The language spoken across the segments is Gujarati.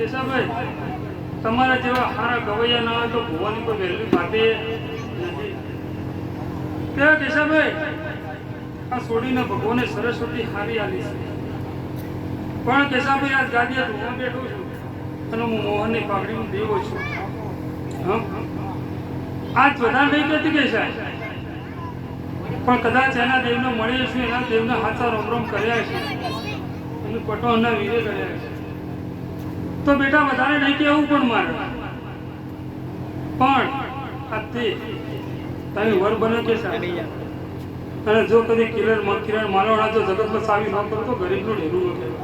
કેશાભાઈ તમારા જેવા સારા ગવૈયા ના હોય તો ભુવાની કોઈ વહેલી બાતે નથી. કેવા કેશાભાઈ આ છોડીને ભગવાને સરસ્વતી હારી આલી છે. પણ કેશાભાઈ આજ ગાદીએ ધોવા બેઠો છું અને હું મોહનની પાઘડીનું દેવો છું. હા આજ બધા નહીં કહેતી કેશા, પણ કદાચ એના દેવને મળીએ છું, એના દેવને હાથા રોમ કર્યા છે, એને પટોના વીરે કર્યા છે. તો બેટા વધારે નહીં કહેવું પણ મારે, પણ આ તે તમે વર બને કે અને જો કદી કિરણ માલવાળા જો જગતમાં સાવી ન કરો તો ગરીબનું ઢેરું ન કહેવાય.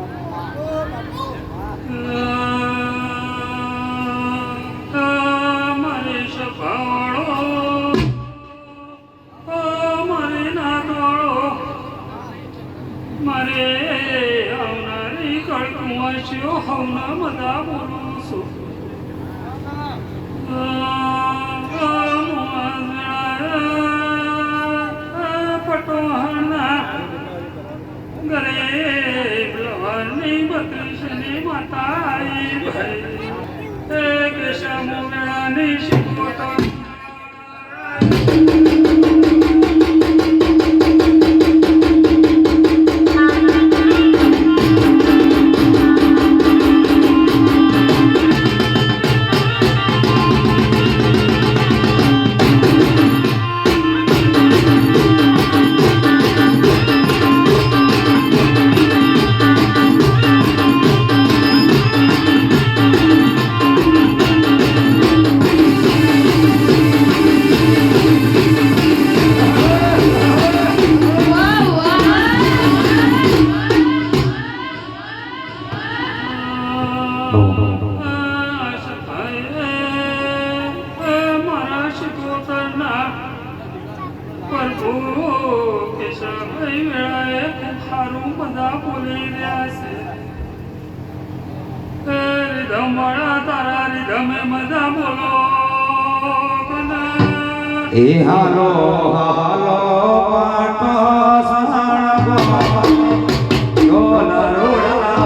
મારે સભાળો મારે ના દોડો મારે આવનારી કળકુંવાસીઓ હવના બધા બોલું છું. પટોહરના ગરે લવરની બત્રીસની માતાઈ ભાઈ કેશા મોગળાની શિકોતો એ હાલો હાલો પાટો સાણગો ઢોલ રોડાવા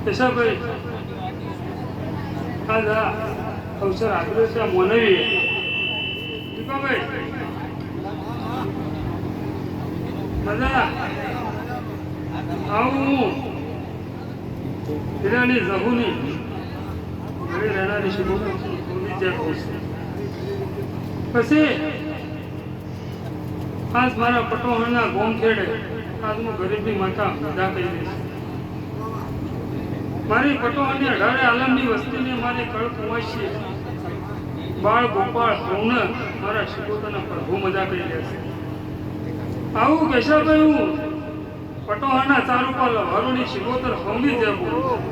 કેશાભાઈ આજ આ અવસર આપ્યો છે મોનવી દીપાભાઈ મજા આવું હીરાની જહુની ઘરે રહેનારી શિકોની જે કહું છું. પછી આજ મારા પટોહરના ગોમ ખેડે આજ હું ગરીબની માતા અદા કરી દઈશ. મારી પટોહરની 18 આલમની વસ્તીને મારી કળ કુંવાસી બાળ ગોપાળ હવને મારા શિકોતરના પ્રભુ મજા કરી લેશે. આવું કેશાભાઈ હું પટોહાના ચારુ પર હરોની શિકોતર હવની જે બોલું.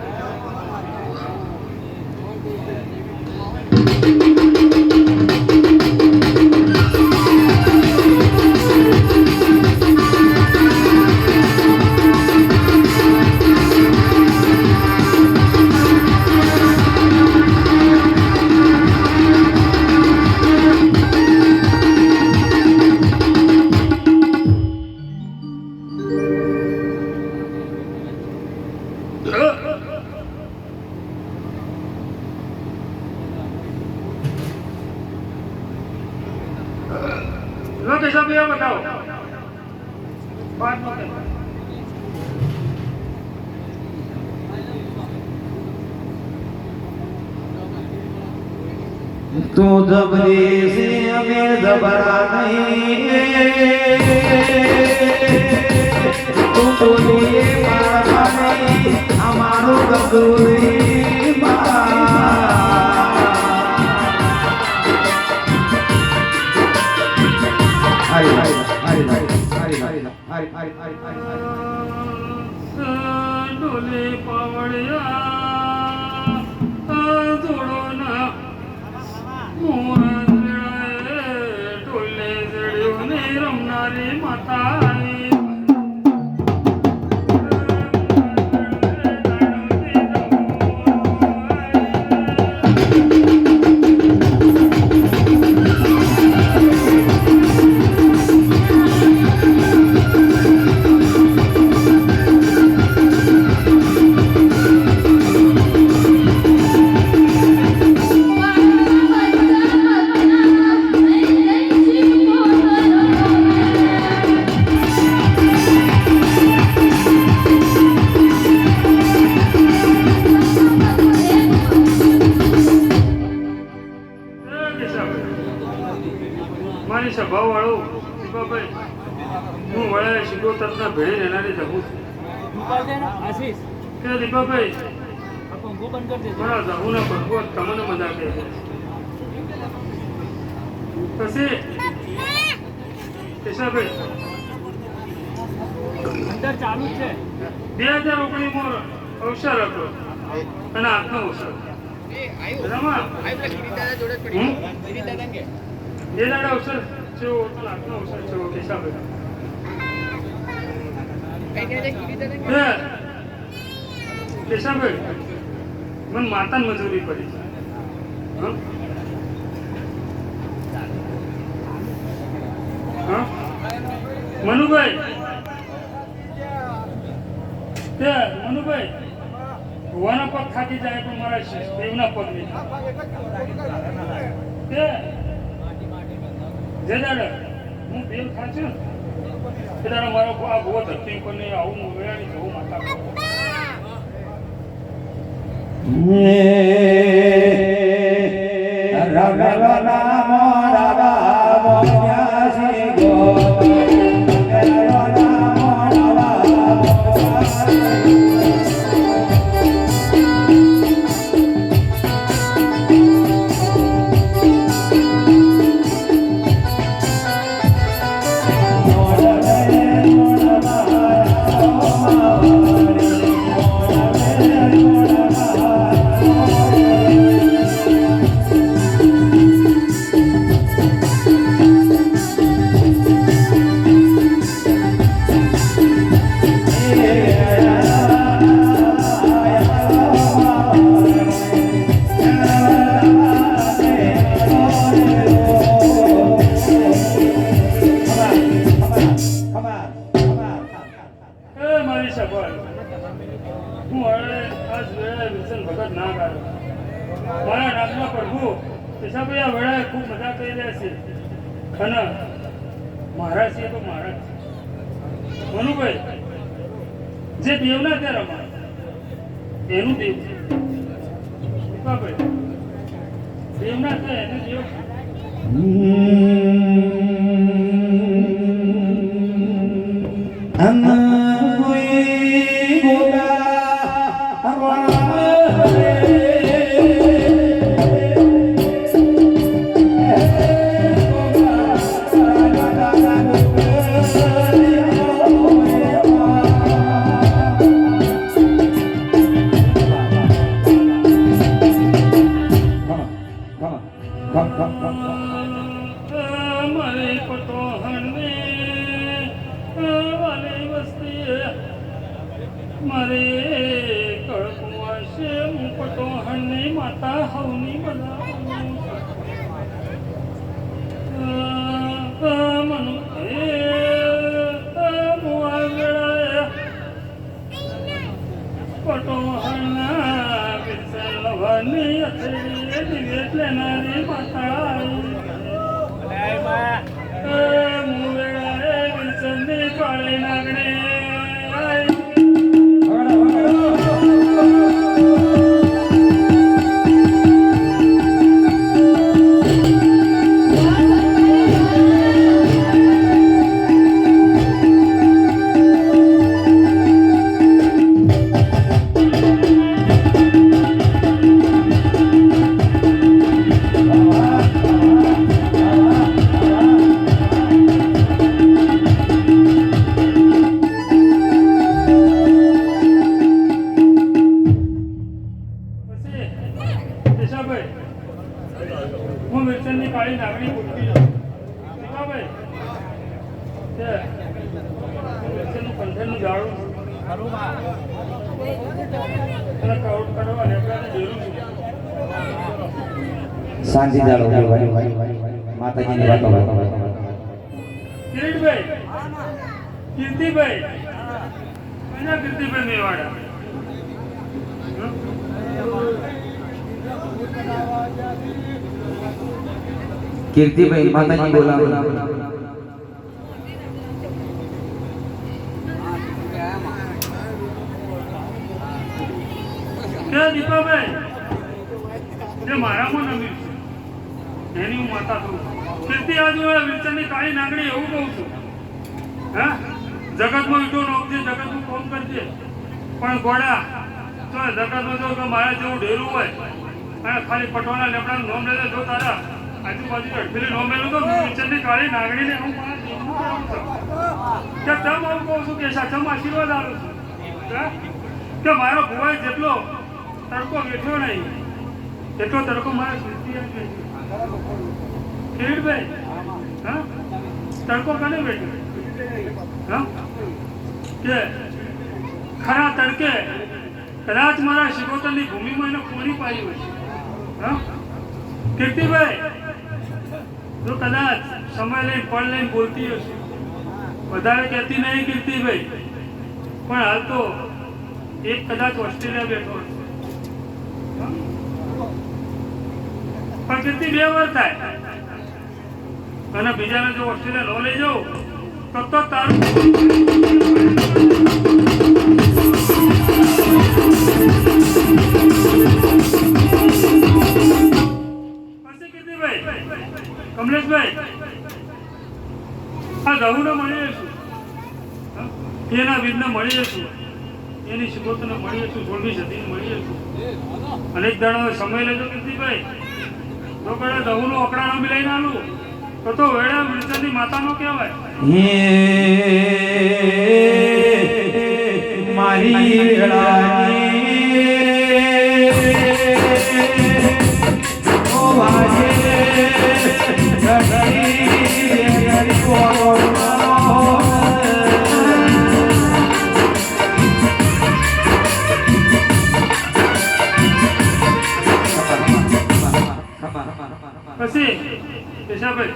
તું જબરી છે અમે જબરા નહીં તું બોલીએ મારા નહીં અમારું ગગુરી ડોલે પાવડિયા જોડો ના ટોલે જડ્યો ને રમનારી માતા મારી સભા વાળો દીપાભાઈ હું વળે શિકોતરના ભેળે રહેનારી જવું છું કે દીપાભાઈ મારા જવું ના ભગવો તમને મજા કે પછી કેશાભાઈ અંદર ચાલુ છે 2019 અવસર હતો અને આજનો અવસર એ દાડા અવસર છે આજનો અવસર છે કેશાભાઈ મને માતાને મજૂરી પડી મનુભાઈ મનુભાઈ ભુવાના પગ થાકી જાય પણ મારા દેવના પગ નહીં જે દાડે હું દેવ થાચું એ દાડે મારો આ ભુવો ધરતી ઉપર નહીં આવું હું વેળાની જવું માતા ખૂબ મજા કરી રહ્યા છે અને મહારાજ છે તો મહારાજ મનુભાઈ જે દેવના ત્યાં રમાય એનું દેવ છે દેવના ત્યાં એનું દેવ મારે કળકુવા છે હું પટો હણની માતા હવની બધા મનુ પટો હણના વિરસન લવાની અથડી દિવેટ લેનારી માતા હું વેળાએ વિરસનની કાળી નાગણી તને કાઉટ કરવા લેબડાને જરૂર છે. શાંતિ જાળવો માતાજીની વાતો કિરીટભાઈ, કીર્તિભાઈ, કયા કીર્તિભાઈ મેવાડા? કીર્તિભાઈ માતાજી બોલાવો કે દીપાભાઈ, જે મારામાં નમ્યું છે એની હું માતા છું. કીર્તિ આજુ વિરચનની કાળી નાગણી એવું કહું છું. હા, જગતમાં ઈટો નોખજે, જગતનું કોમ કરજે, પણ ગોળા તો જગતમાં જો કે મારા જેવું ઢેરું હોય અને ખાલી પટોળા લેપડાનું નોમ લેજે, જો તારા આજુબાજુ અડધેલી નોમ લેલું તો વિરચનની કાળી નાગણીને હું મારા જીવનું કહું છું કે તમ આવું કહું છું કે સાચમ આશીર્વાદ આવું છું. હા, કે મારો ભુવાઈ જેટલો તડકો વેઠ્યો નહીં એટલો તડકો મારા કીર્તિ કિરીટભાઈ, હા, તડકો કને બેઠો? હા, કે ખરા તડકે કદાચ મારા શિકોતરની ભૂમિમાં એને પૂરી પાડી હોય. હા, કીર્તિભાઈ, જો કદાચ સમય લઈને પળ લઈને બોલતી હશે, વધારે કહેતી નહીં કીર્તિભાઈ, પણ હાલ તો એક કદાચ ઓસ્ટ્રેલિયા બેઠો હશે. પણ કીર્તિ 2 વાર થાય અને બીજાને જો ઓસ્ટ્રેલિયા ન લઈ જાઉં તો તારું પછી કીર્તિભાઈ, કમલેશભાઈ, આ ગહુને મળી જશું, એના વીરને મળી જશું, એની શિકોતને મળી જશું, 16મી સદીને મળી જશું. અનેક દાડો સમય લેજો કીર્તિભાઈ, તો કદાચ દહુનું અકડાણો બી લઈને આલું તો વેળા વિરચનની માતાનો કહેવાય. હે મારી વેળાની ઓ વાજે પછી કેશાભાઈ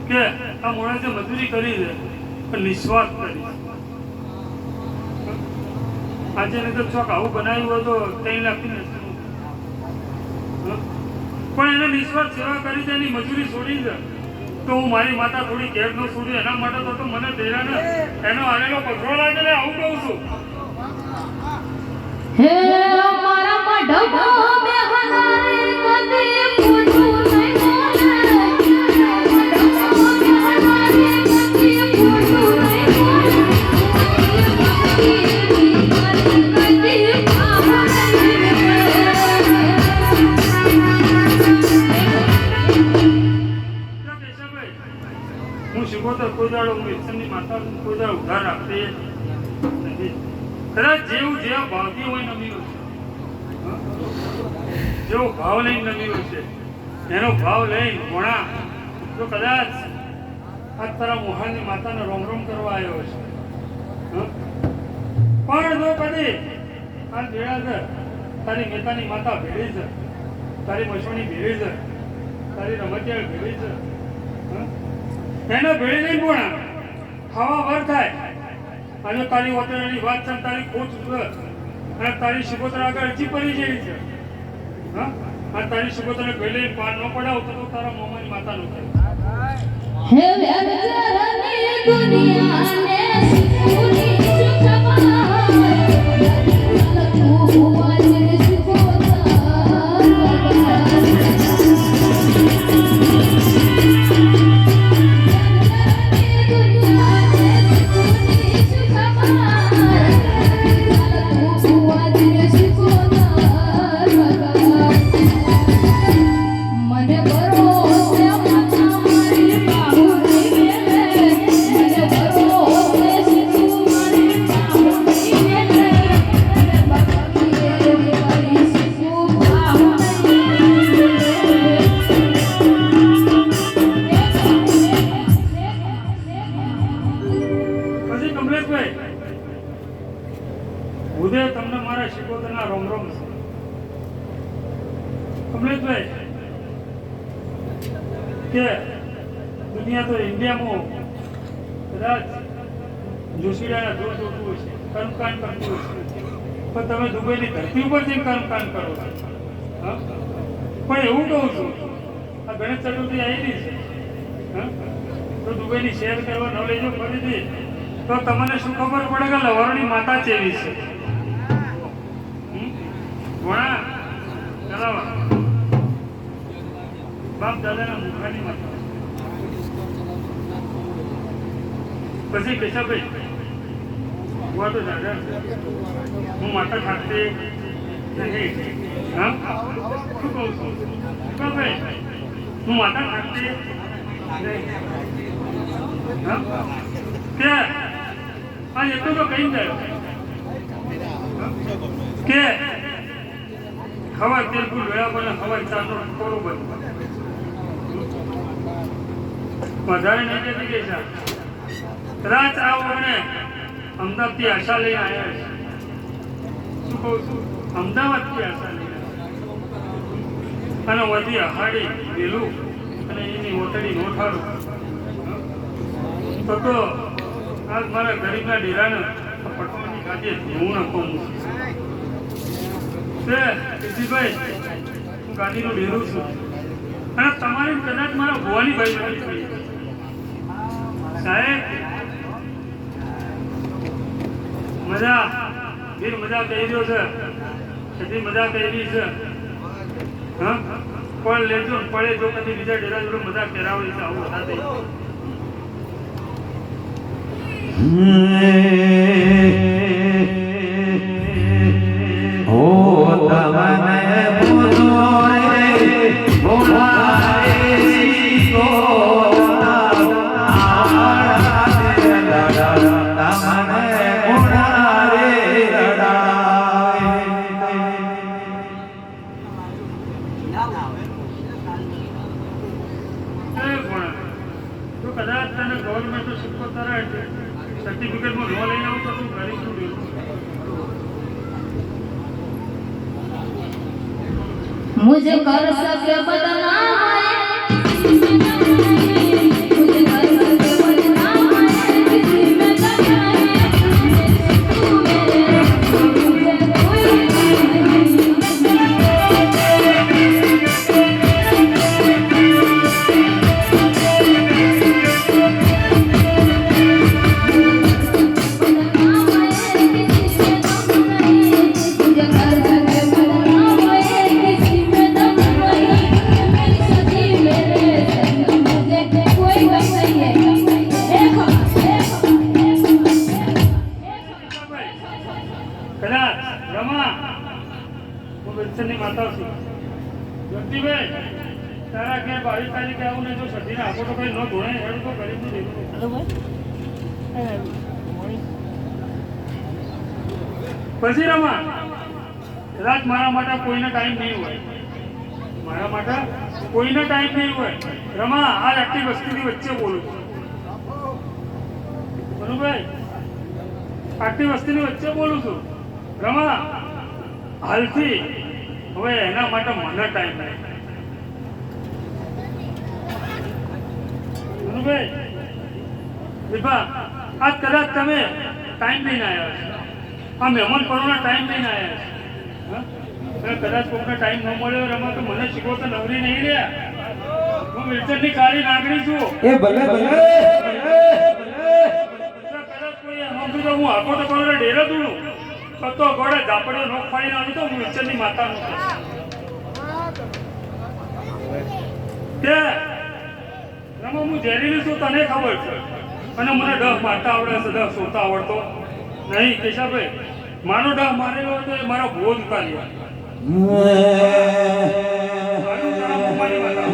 કે આ માણસે મજૂરી કરી છે પણ નિસ્વાર્થ કરી. આજે ને તો ચોક આવું બનાવ્યું હોય તો 3 લાખની નથી, પણ એને નિસ્વાર્થ સેવા કરી છે, એની મજૂરી છોડી છે. તો હું મારી માતા થોડી ઘેર ન છોડી એના માટે તો મને ધૈર્યને એનો આનેલો પથરો લાગે ને આવું કહું છું. હે મારા મઢો મે હનારે કદી પૂછું નહીં હું શિકોતર કોઈ દાડો હું વિરચનની માતા કોઈ દાડો ઉધાર રાખતી નથી. કદાચ જેવું જેવા ભાવતી હોય નમી હોય છે, જેવો ભાવ લઈને નમી હોય છે, એનો ભાવ લઈને ઘોણા તો કદાચ આ તારા મોહાની માતાને રોમ રોમ કરવા આવ્યો છે. પણ જો કદી આ ભેળા છે, તારી મેતાની માતા ભેળી છે, તારી મસોણી ભેળી છે, તારી રમતિયાળ ભેળી છે, એને ભેળી નહીં પણ ખાવા વાર થાય અને તારી વતનની વાત છે, તારી ખોટ છે અને તારી શિકોતર આગળ અરજી પડી જેવી છે. હા, આ તારી શિકોતરને ભેળી પાર ન પડાવ તો તારા મોમાની માતાનું થાય. હે વેરચરની દુનિયાને સુની મને બરો ભૂદેવ તમને મારા શિકોતરના રોમ રોમ છે. કમલેશભાઈ કે દુનિયા તો ઇન્ડિયામાં કદાચ જોશીડાના દૂર જોતું હશે, કર્મકાંડ કરતું હશે, પણ તમે દુબઈની ધરતી ઉપર જઈને કર્મકાંડ કરો છો. હા, પણ એવું કહું છું, આ ગણેશ ચતુર્થી આવેલી છે, હા, તો દુબઈની શેર કરવા ન લેજો ફરીથી, તો તમને શું ખબર પડે કે લવારોની માતા ચેવી છે. ઘોડા ચલાવા બાપ દાદાના મુખાની માતા. પછી કેશાભાઈ હું તો દાદા હું માતા ખાતે નહીં. હા, શું કહું છું કેશાભાઈ, હું માતા ખાતે નહીં. હા, કે આ એટલું તો કહી જાય કે હવા તેલ ફૂલ વેળા પર હવા ચારનો થોડું બધું વધારે નહીં કહેતી કે છે. કદાચ આ વખતે અમદાવાદથી આશા લઈને આવ્યા છે. શું કહું છું, અમદાવાદથી આશા લઈને અને વધી અહાડી વેલું અને એની ઓટડી નોઠાડું તો આજ મારા ગરીબના ડેરાને પટવાની કાજે હું આપવું છે. કિશનભાઈ, હું ગાંધીનું ડેરું છું અને તમારી કદાચ મારા ભુવાની ભાઈ સાહેબ મજા વીર મજા કહી રહ્યો છે, એટલી મજા કહેલી છે. હા, પણ લેજો પડે જો કદી બીજા ડેરા જોડે મજા કરાવડી છે આવું સાથે. ઓ તમને બોલો રે બોલા રે સીતો આડા રે લડા તમને બોલા રે લડાય. તો કદાચ તને ગવર્મેન્ટ સિક્કો તારા સર્ટિફિકેટમાં ન લઈને આવું તો તું ગરીબ શું રહ્યું. मुझे कर सके बदनाम मुझे कर सके बदनाम किसी में दम नहीं तू मेरे मुझे कोई કદાચ રમા હું વિલ્સનની માતા છું. જ્યોતિભાઈ, તારા ઘેર 22 તારીખે આવું ને જો સધીને આપો તો કઈ ન ધોણે હેડ તો ગરીબનું દેવું. પછી રમા, કદાચ મારા માટે કોઈને ટાઈમ નહીં હોય, મારા માટે કોઈને ટાઈમ નહીં હોય. રમા, આ આટલી વસ્તીની વચ્ચે બોલું છું. બરોબર, આટલી વસ્તીની વચ્ચે બોલું છું. રમા, હાલથી હવે એના માટે મને ટાઈમ નહીં. બરોબર વિભા, આજ કદાચ તમે ટાઈમ લઈને આવ્યા છો, આ મહેમાન પરોના ટાઈમ લઈને આવ્યા છે. કદાચ કોઈને ટાઈમ ન મળ્યો રમા તો મને શીખવો તો નવરી નહીં રહ્યા. હું વિલ્સનની કાળી નાગરી છું. એ ભલે ભલે કદાચ કોઈ સમજુ તો હું આખો તો કોને ડેરો દૂડું તો ગોળે ઝાપડીઓ નોક ફાડીને આવી તો હું વિલ્સનની માતાનું છું. તે રમા, હું ઝેરીલી છું તને ખબર છે, અને મને ડહ મારતા આવડે છે, ડહ સોતા આવડતો નહીં. કેશાભાઈ, મારો ડહ મારેલો હતો એ મારા ભોજ ઉતારી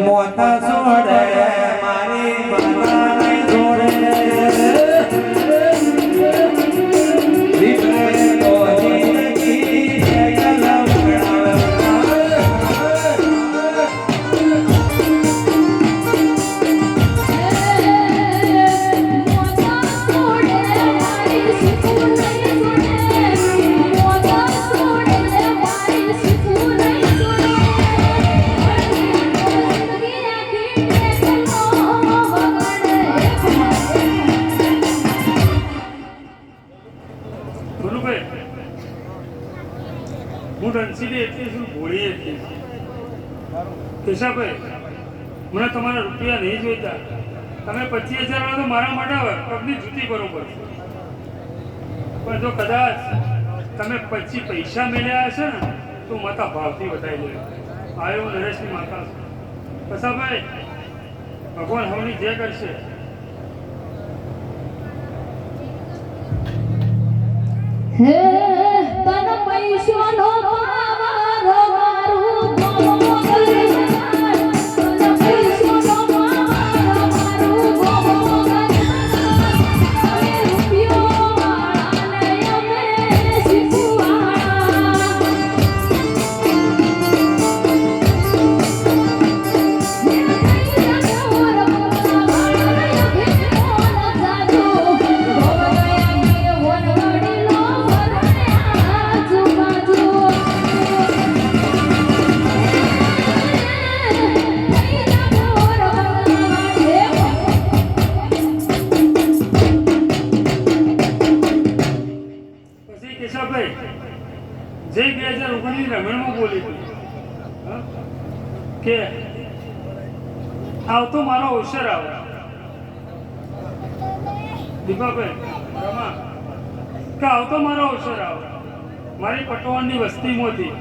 મોતા છોડે મારી બધાને છોડે વિપરે તો જિંદગી છે કલવડા. મોટા છોડે મારી સુકૂન નહીં છોડે મોટા કેશાભાઈ, હું રણસીને એટલી છું, ભોળી એટલી છું. કેશાભાઈ, મને તમારા રૂપિયા નહીં જોઈતા. તમે 25,000 વાળા તો મારા માટે પગની જૂતી બરોબર છે. પણ જો કદાચ તમે પછી પૈસા મેળ્યા હશે ને તો માતા ભાવથી વધારી લે. આવ્યો નરેશની માતા કશાભાઈ, ભગવાન હવની જે કરશે. હે તન પૈસોનો પાવરો મારું ગોમો કરે તન પૈસોનો પાવરો મારું ગોમો કરે અમે રૂપિયો વાળાને અમે શીખવાડા પછી કેશાભાઈ, જે 2019 રમણમાં બોલી હતી, હા, કે આવતો મારો અવસર આવે. દીપાભાઈ, રમા, કે આવતો મારો અવસર આવે. મારી પટોળની વસ્તીમાંથી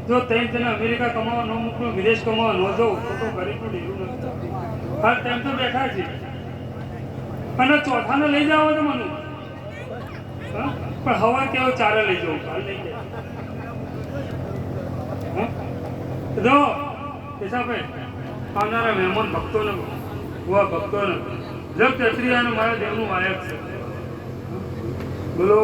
જો તેમ તેને અમેરિકા કમાવા ન મોકલું, વિદેશ કમાવા ન જવું તો ગરીબનું ડેરું નથી. હાલ તેમ તો બેઠા છે અને ચોથાને લઈ જાવ તો મને, હા, પણ હવા કેવો ચારે લઈ જવું, કાલ લઈ જાય. હા, જો કેશાભાઈ, આવનારા મહેમાન ભક્તોને, ભુવા ભક્તોને જગ ચત્રિયાને મારા દેવનું વાયક છે. બોલો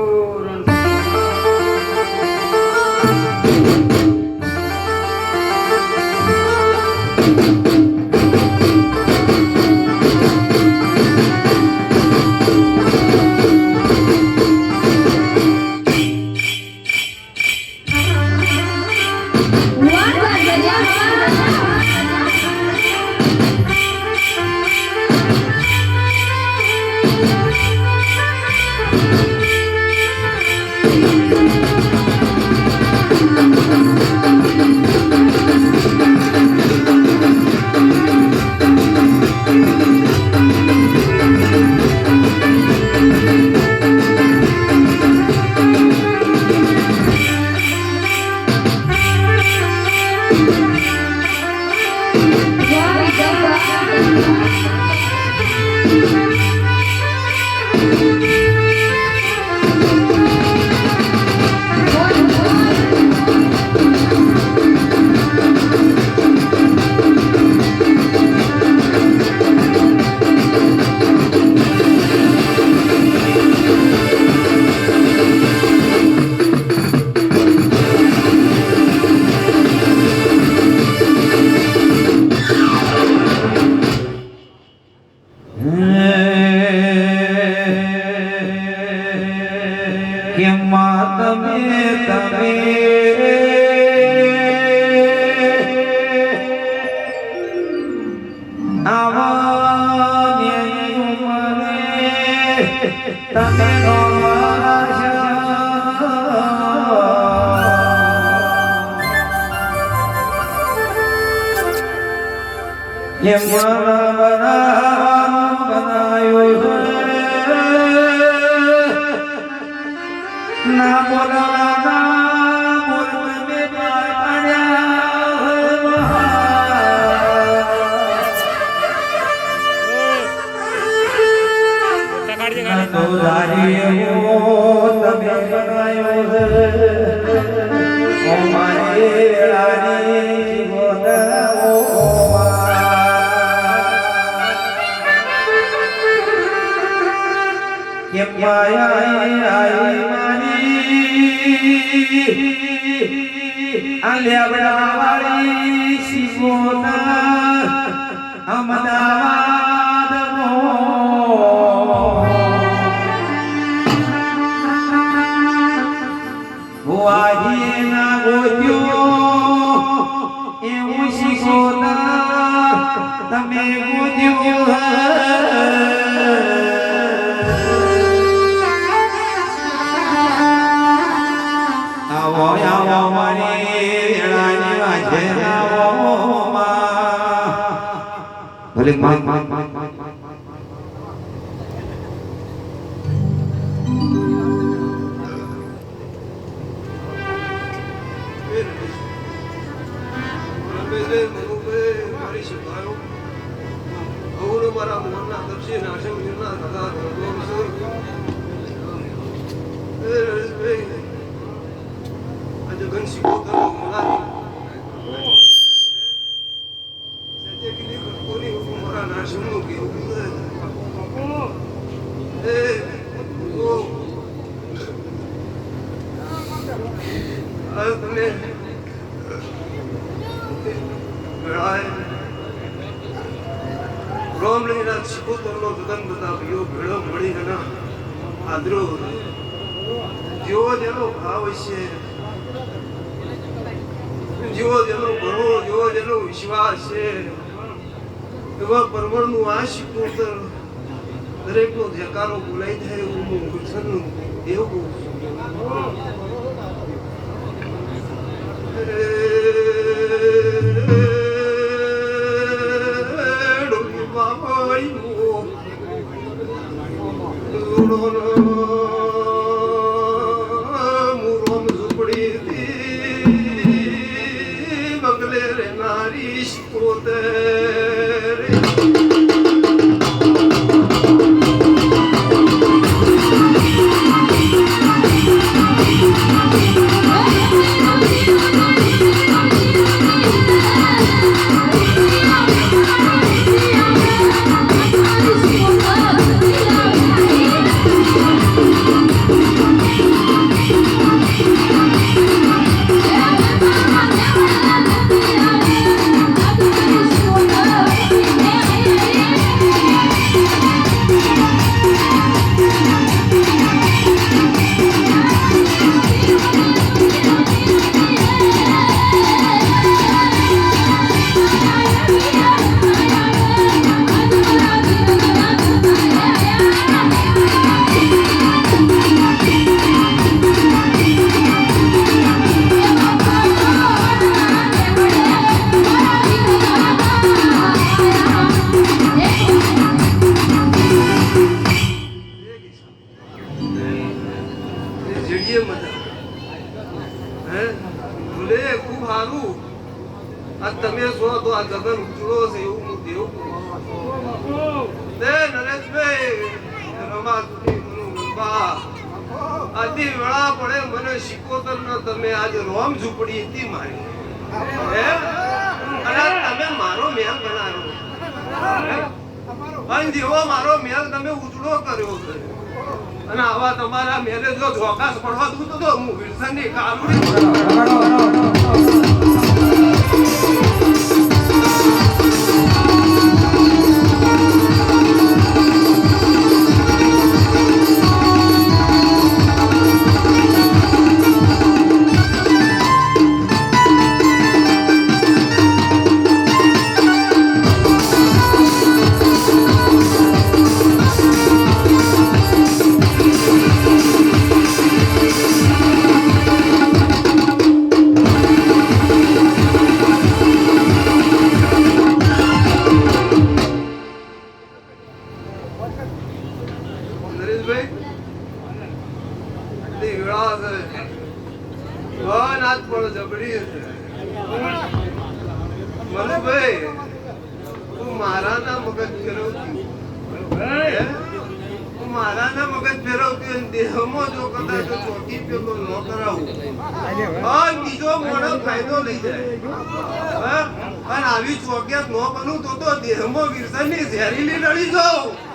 ના બોલા બોલ મે પાડ્યા તો રાજીઓ તમે બનાયો ઓ મારી રાની બોલાવો કે માયા આઈ આલ્યા વાળી શિવોના અમદાવાદ મો વાહી ના ગોત્યો એવું શિવોના તમે ગોત્યો તકલીફ માં રોમલીના શિકોતરનો જગન બતાવ્યો ભેળો મળી ગના આદરો જેવો જેનો ભાવ છે જેવો જેનો ભરો જેવો જેનો વિશ્વાસ છે એવા પરમણનું આ શિકોતર દરેકનો જકારો બોલાઈ થાય એવું હું કૃષ્ણનું એવું બગલે રે નારી શિકોતર તમે છો તો આ જગન ઉજળો છે એવું હું દેવું નરેશભાઈ રમા આથી વેળા પડે મને શિકોતર ન તમે આજે રોમ ઝૂંપડી હતી મારી અને તમે મારો મેલ બનાવ્યો અને જેવો મારો મેલ તમે ઉજળો કર્યો છે અને આવા તમારા મેલે જો ઝોકાસ પડવા દઉં તો હું વિલ્સનની કાલુડી મારા મગજ ફેરવતી દેહમાં જો કદાચ ચોકી પેલો ન કરાવું બીજો મોડો ફાયદો લઈ જાય અને આવી ચોક્યાત ન બનું તો દેહમાં વિરસનની ઝેરીલી લડી જાઉં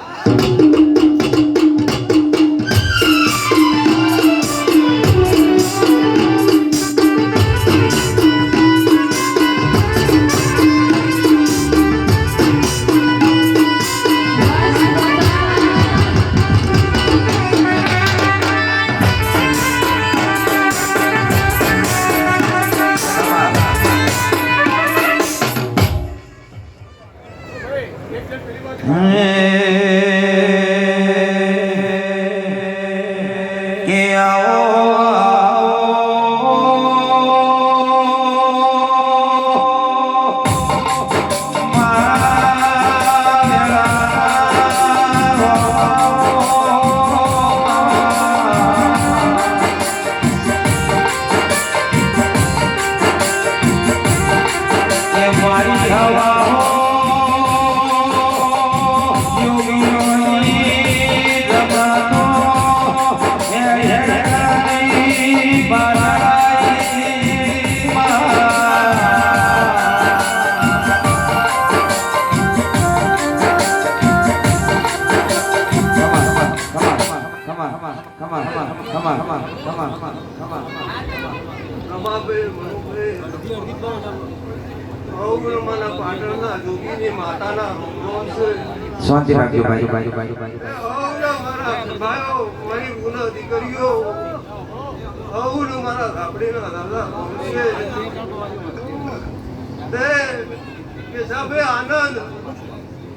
હે રમાભાઈ મનુભાઈ હવમાના પાટણના જોગીની માતાના રોમ છે શાંતિ રાખજો ભાઈ હવના મારા ભાઈઓ મારી ગુના દીકરીઓ હવનું મારા ધાપડીના દાદા રોમ છે તે કે સાબે આનંદ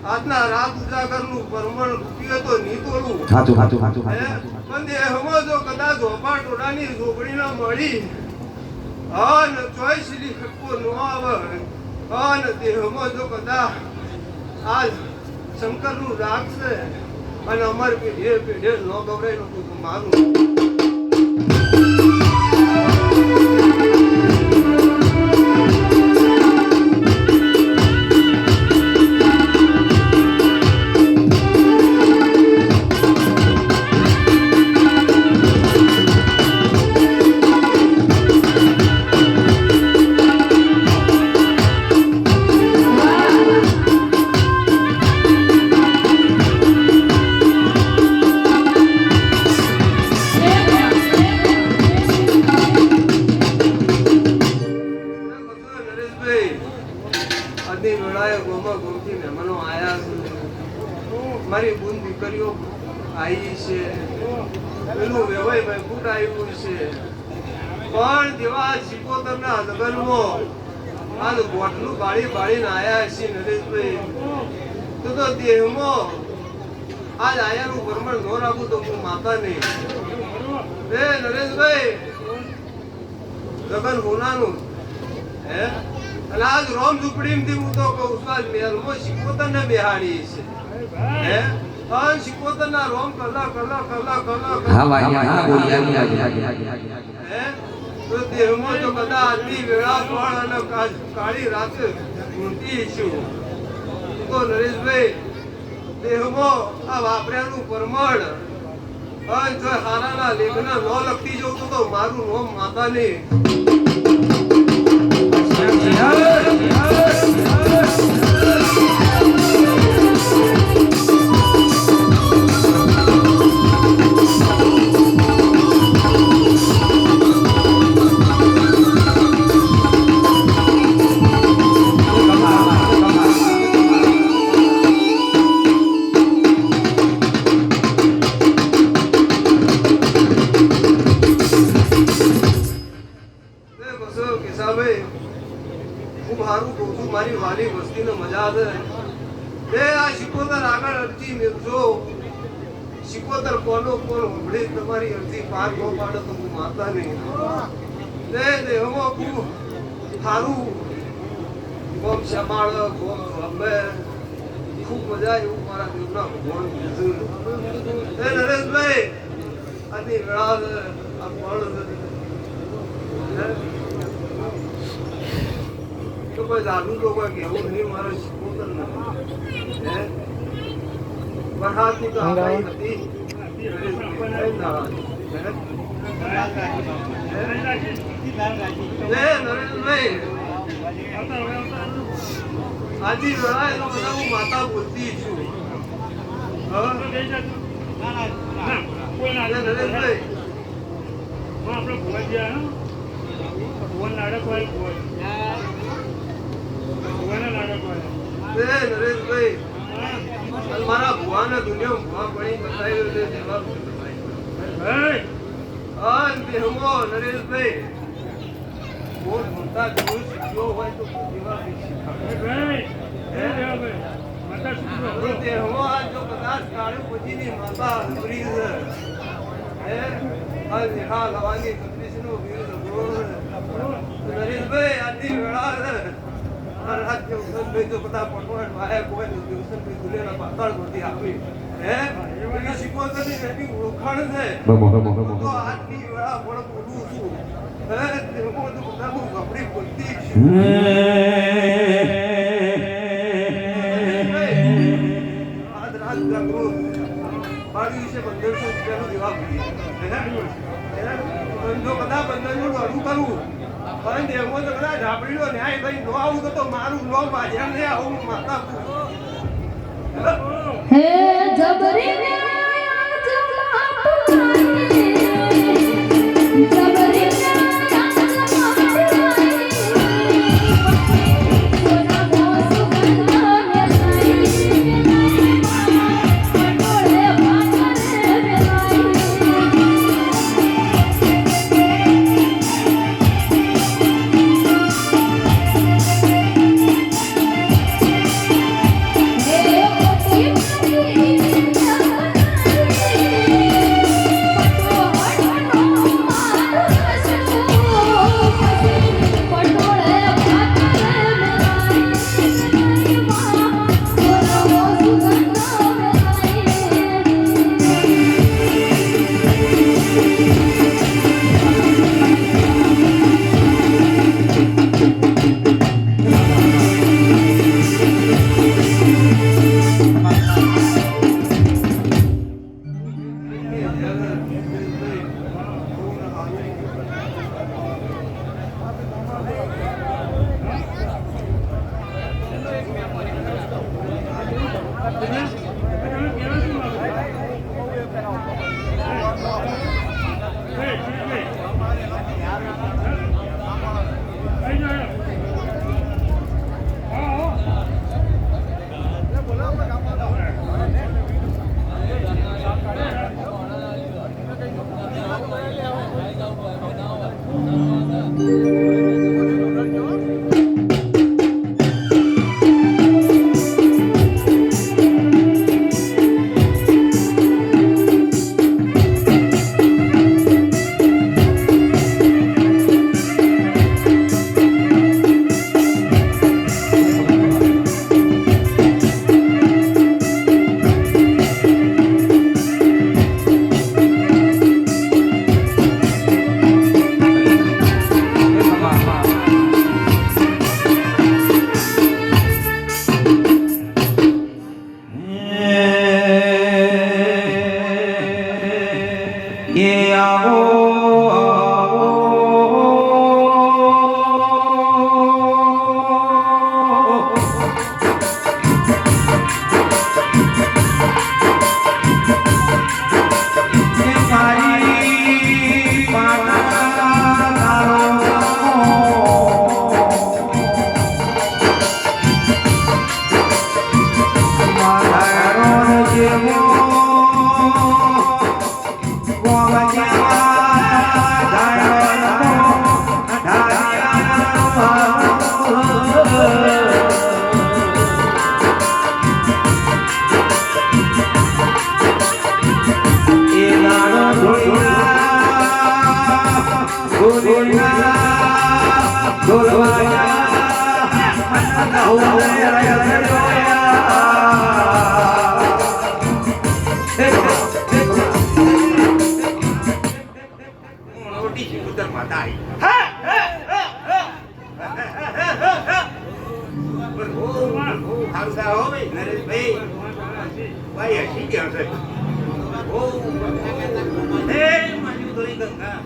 આજના રાત ઉજાગરનું પરમણ રૂપિયો તો નહીં તોડું હાચું પણ દેહમાં જો કદાચ ઝોપા ટોળાની ઝોપડીના મળી અન ચોઈસલી ખટકો નો આવે અન દેહમાં જો કદાચ આજ શંકરનું રાગ છે અને અમાર પેઢે ન ગવરાય નતું તો મારું આજની વેળાએ ગોમાં ગોમથી મહેમાનો આયા છે મારી બુન દીકરીઓ આવી છે પેલું વેવાઈ ભાઈ આવ્યું છે પણ જેવા સિકોતરના લગ્નમાં આજ ગોઠનું બાળી બાળીને આયા છે નરેશભાઈ તો દેહમાં આજ આયાનું પરમણ ન રાખું તો હું માતા નહીં રે નરેશભાઈ લગ્ન હોનાનું હે અને આજ રોમ ઝૂંપડીમાંથી હું તો કહું છું આજ મહેલમાં સિકોતરને બેહાડી છે હે અન સિકોતરના રોમ કલા હા ભાઈ હા બોલી હે તો દેહમાં તો કદા આટલી વેળા પણ અને કાળી રાતે ઊંઘી છું તો નરેશભાઈ દેહમાં આ વાપર્યાનું પરમણ અન જો હારાના લેખના ન લખતી જવું તો મારું નામ માતા નહીં મારી વાલી વસ્તીને મજા આવે બે આ સિકોતર આગળ અરજી મેળજો સિકોતર કોનો કોણ ઉભડી તમારી અરજી પાર ન પાડે તો હું માતા નહીં દે દેહમાં ખૂબ સારું ગોમ સંભાળ ગોમ રમે ખૂબ મજા એવું મારા દેવના ભગવાન કીધું એ નરેશભાઈ આની વેળા આ પણ તો કોઈ દાદુ તો કોઈ કહેવું નહીં મારે સિકોતર હે વરસાદની તો આગાહી હતી નરેશભાઈ આજી વેળાએ તો બધા હું માતા બોલતી છું નરેશભાઈ આપણે ભોવા ગયા ભુવન નાટક હોય ભુવાના નાટક હોય નરેશભાઈ મારા ભુવાના દુનિયા ભુવા પડી બતાવ્યો છે જવાબ દેહમો નરેશભાઈ બોલ ભણતા જોયું શીખ્યો હોય તો દેહમો આ જો કદાચ કાળું પછીની માતા હંભરી છે હે આ નિહા લવાની કંત્રીસનો વીર નરેશભાઈ આજની વેળા છે રાજ્ય ઉસનભાઈ જો બધા પટવાડ વાયા કોઈ નથી ઉસનભાઈ દુનિયાના પાતાળ પરથી આવી હે એ સિકોતરની એની ઓળખાણ છે તો આજની વેળા પણ બોલું છું હે તેમાં તો બધા હું ગપડી બોલતી છું આજ રાત જાગૃત પાડી વિશે 1500 રૂપિયાનો જવાબ જો કદા 1500 અડું કરું પણ દેવો તો કદાચ ઝાપડીનો ન્યાય ભાઈ ન આવું તો મારું નો બાજ્યા નહીં આવું માતા હે જબરી ને આયા જમા તુરાઈ જબરી રોટી શિકોતર માતા આવી સારું સારું હો ભાઈ નરેશભાઈ ભાઈ હસી ગયા છે ઓ હે મારી દોરી ગંગા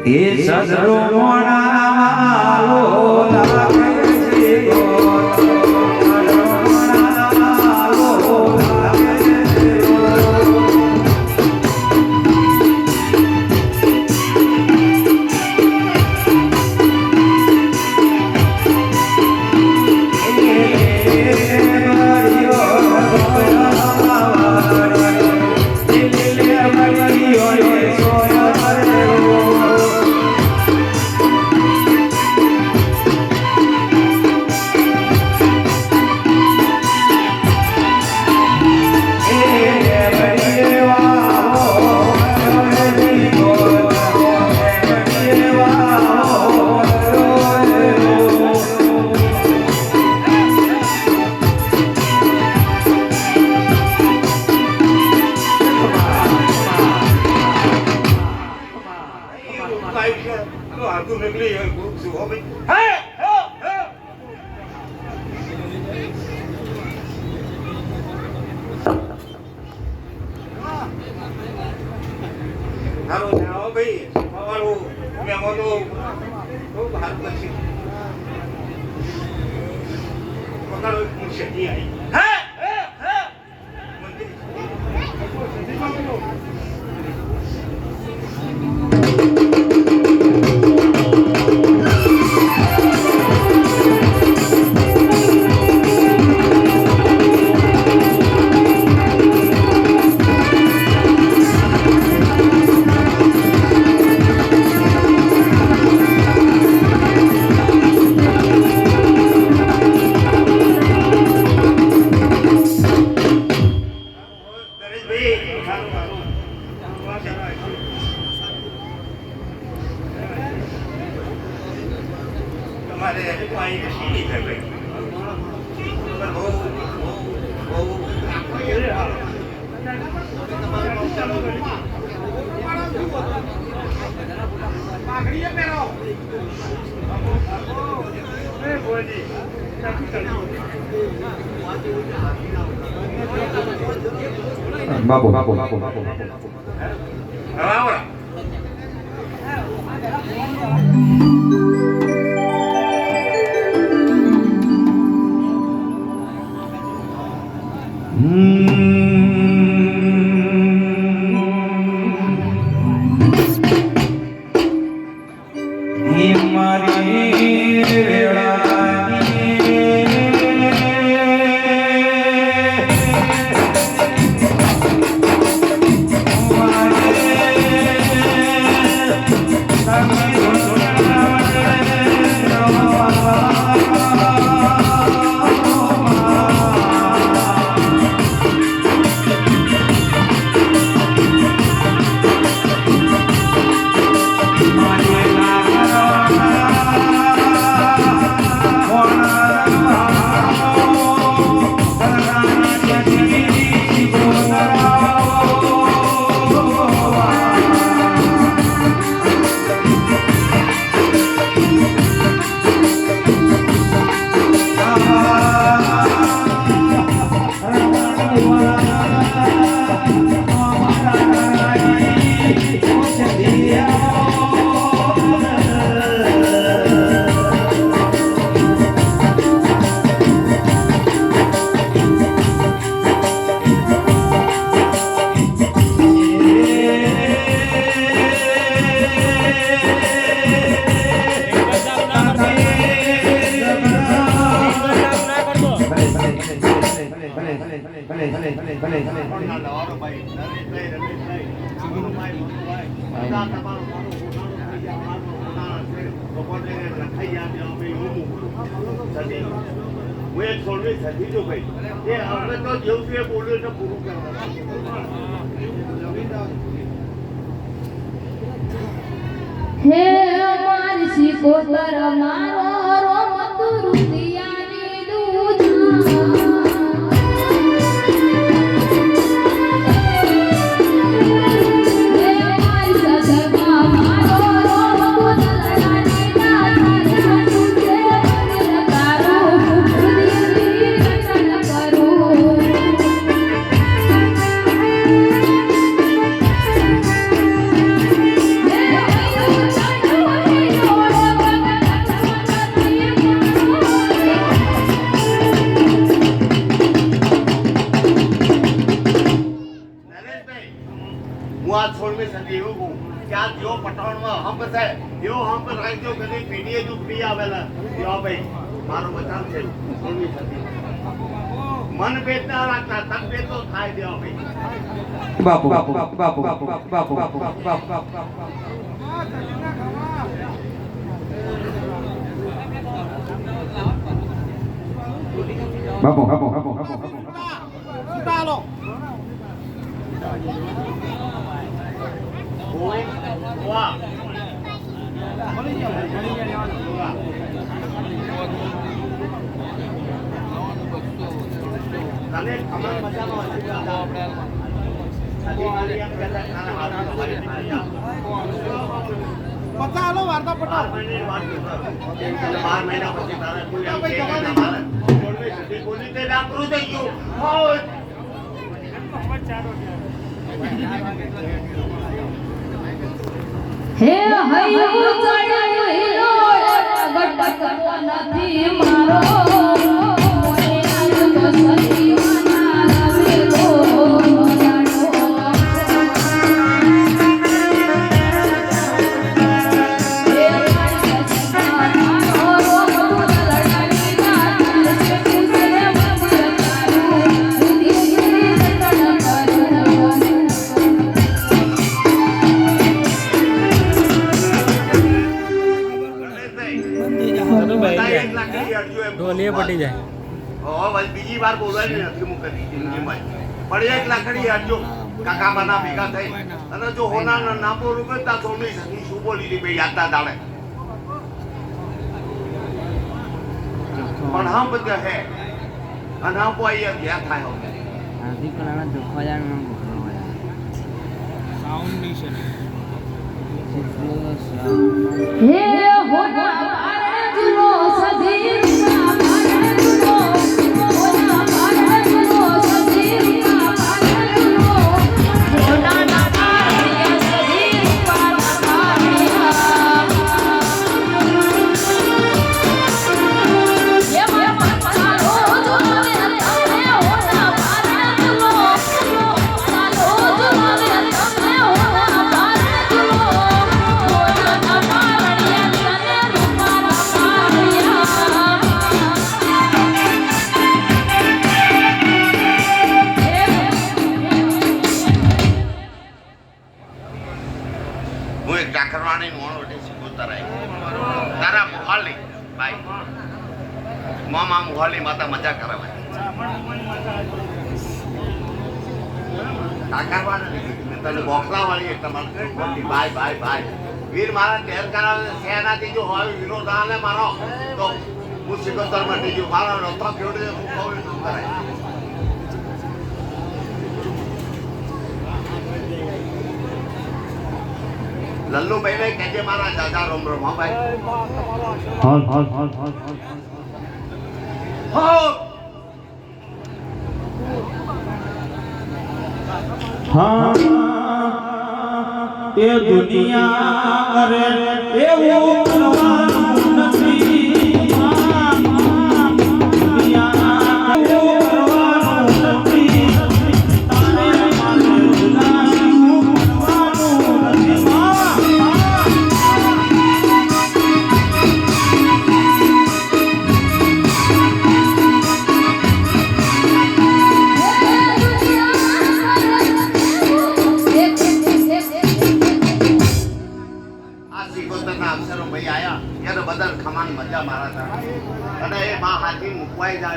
એ સદરો મોણાલો લાગે છે બાપુ ના લવારો ભાઈ નરેશભાઈ રમેશભાઈ ચિમનભાઈ મનુભાઈ બધા તમારો મોટો ગોઠાણો થઈ ગયા મારો ગોઠાણો છે બપોરે લખાઈ ગયા અમે હું સદી હું એક છોડવી સદી જો ભાઈ એ આપણે તો જેવું છે બોલ્યું તો પૂરું હે મારી શિકોતર મારો રોમત રુદિયાની દૂજા મન બેચના રાખતા તક બેચો થાય દેવા ભાઈ બાપુ બાપુ બાપુ બાપુ બાપુ બાપુ તને ખબર મજામાં હશે આપણે સદી મારી એમ કહેતા ખાના હાથ તમારી થાય પતા લો વાર્તા પટા 12 મહિને વાત કરો 12 મહિના પછી તારે કોઈ એમ કે ના મારે બોલવે સદી બોલી તે ડાકરું થઈ ગયું હોય હે હૈયું ચડ્યું હિલોળ ગટકતો નથી મારો ઢોલીએ પટી જાય ભાઈ બીજી વાર બોલવાની નથી મૂકી જિંદગીમાં પણ એક લાકડી આજો કાકા બાના ભેગા થઈ અને જો હોના ના બોલું કે તા સોની સદી શું બોલી લી ભાઈ યાદતા દાડે પણ હમ બધા હે અને હમ કોઈ ગયા થાય આધી કલાના જોખવાજાર નો સાઉન્ડ ની છે હે હોના મારે જુનો સદી મામા મુહાલી માતા મજા કરાવે કાકાવાને તને બોખલા વાળી તમારે ભાઈ ભાઈ ભાઈ વીર મારા ટેર કરાવે સેનાથી જો હોય વિનોદ આને મારો તો હું સિકંદર માં જો મારો રસ્તો ખેડે હું કહું તો કરાય લલ્લુ ભાઈ ને કહેજે મારા દાદા રોમ રોમ હા ભાઈ હાલ હાલ હાલ હાલ હા એ દુનિયા રે એવું કરવાનું નથી દુનિયા એવું કરવાનું નથી તારે મારે ઉદાસી કરવાનું નથી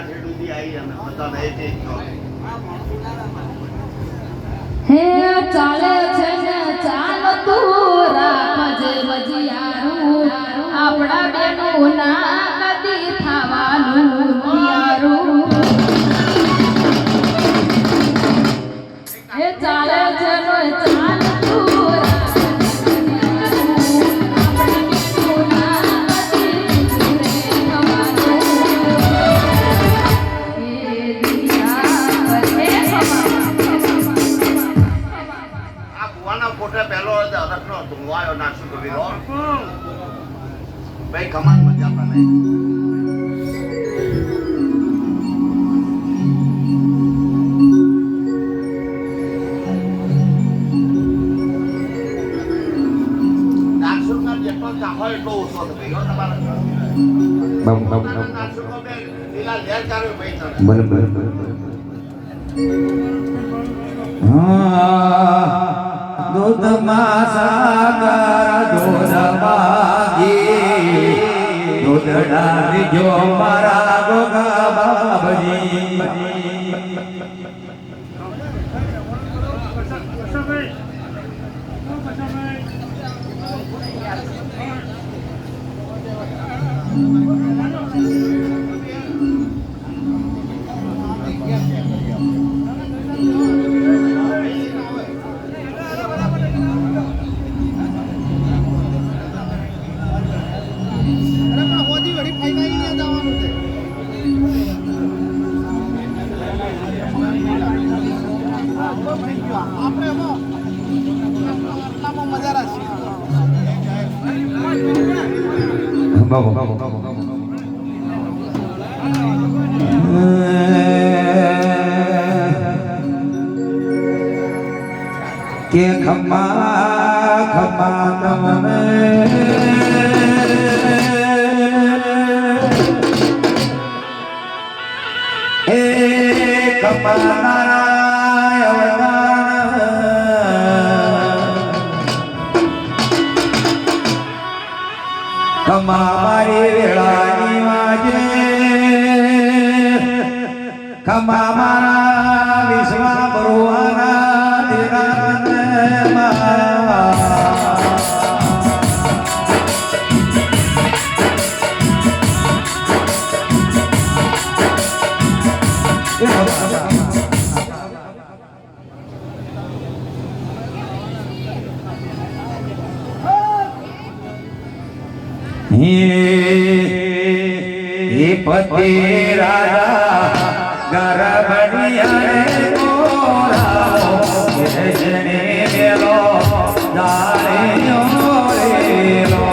આ છેડુથી આવી અમે બધાને એક એક કહો. હે ચાલે છે ને ચાલતું રાખજે વજિયારું આપણા બેનું ના કદી થવાનું યારું હે ચાલે છે ને ચાલતું રાખજે વજિયારું આપણા બેનું ના કદી થવાનું હે દિયા હે આ કુવાના ફોટે પહેલો અરખનો ધુંવાયો નાખશું તો વીરો ભાઈ કમાન મજા પણ નહીં. નાગસુરના જેટલો ચાહો એટલો ઓછો છે ભાઈ હો તમારે. નાગસુરનો બે લીલા લેર ચાલ્યો ભાઈ તને. બરાબર દૂધમાં સાગર દૂધમાં ઘી દૂધડા જો મારા ગોગા બાબજી કે ખમા ખમા તમને એ ખમાના અવતાર ખમા મારી વેળાની વાજે ખમા મારા વિશ્વા બરુવાના ધીરાને હે પતિ રાજા ગરબડિયા મોરા જને મેલો દારિયો રેલો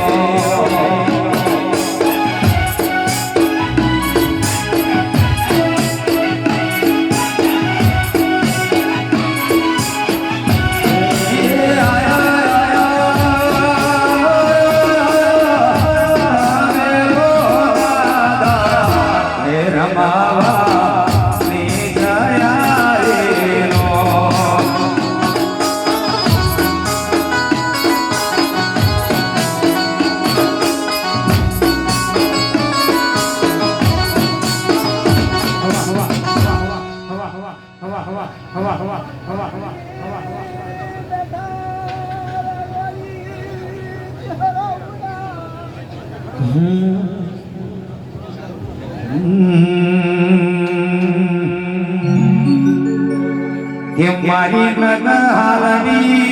કે મારી નગર હાલની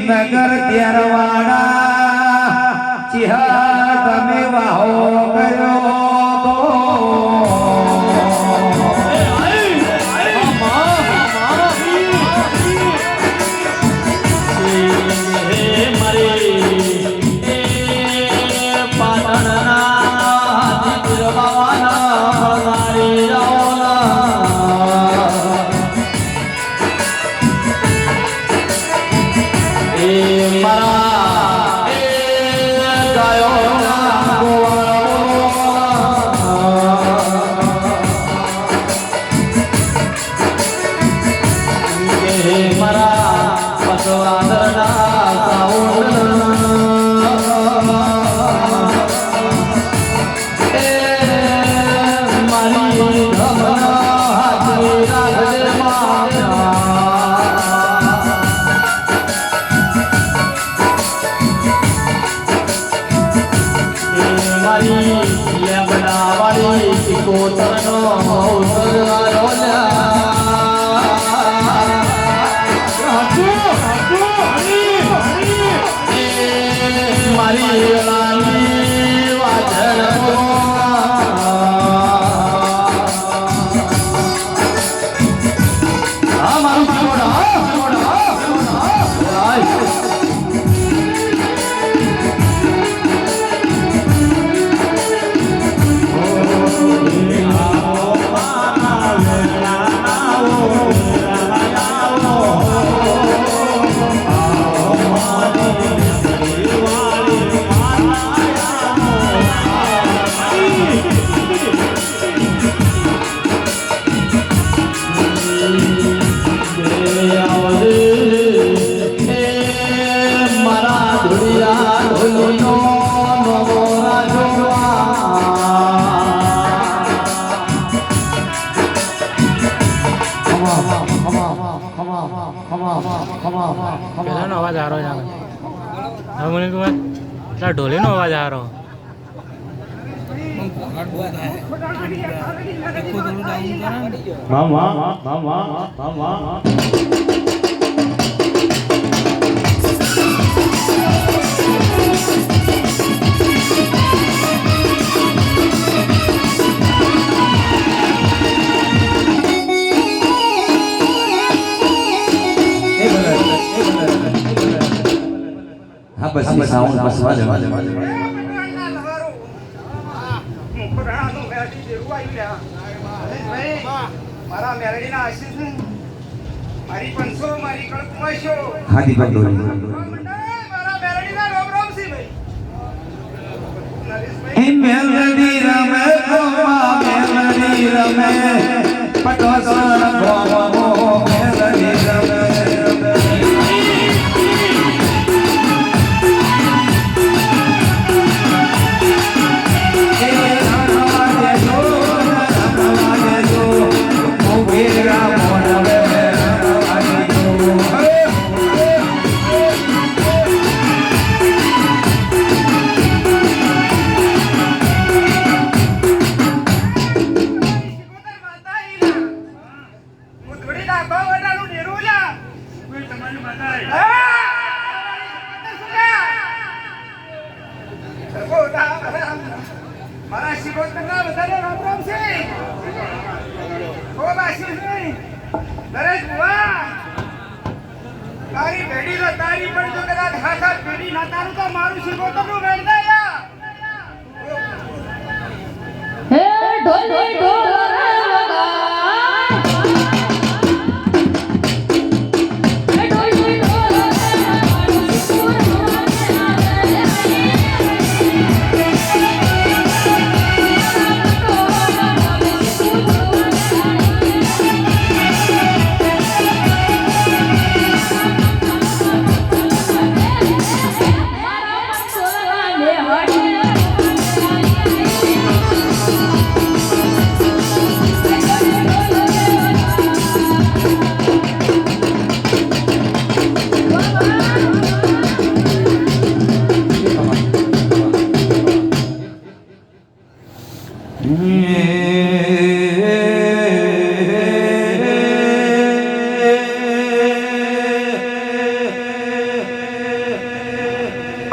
નગર ત્યારવાડા ચિહા તમે વાહો કર્યો મારા ગાયો ના ગોવાળો હા મારું જીવન પેલાનો અવાજ આ રહ્યો છે હવે મને કહું તાર ઢોલીનો અવાજ આ રહ્યો હા બસ સાઉન્ડ બસ વાજે મારા મેરડીના આશીષ મારી પંસો મારી કળકુમાશો ખાધી બંધોરી મારા મેરડીના રોમ રોમ સી ભાઈ હે મેલડી રમે ગોવા મેલડી રમે પટોસણ ગોવા મેલડી રમે મારા શિકોતરના બધાને રામ રામ છે ખૂબ આશીષ નહીં નરેશ બુવા તારી ભેડી તો તારી પણ જો કદાચ હાથ ભેડી ના તારું તો મારું શિકોતરનું વેણ દે હે ઢોલી ઢોલ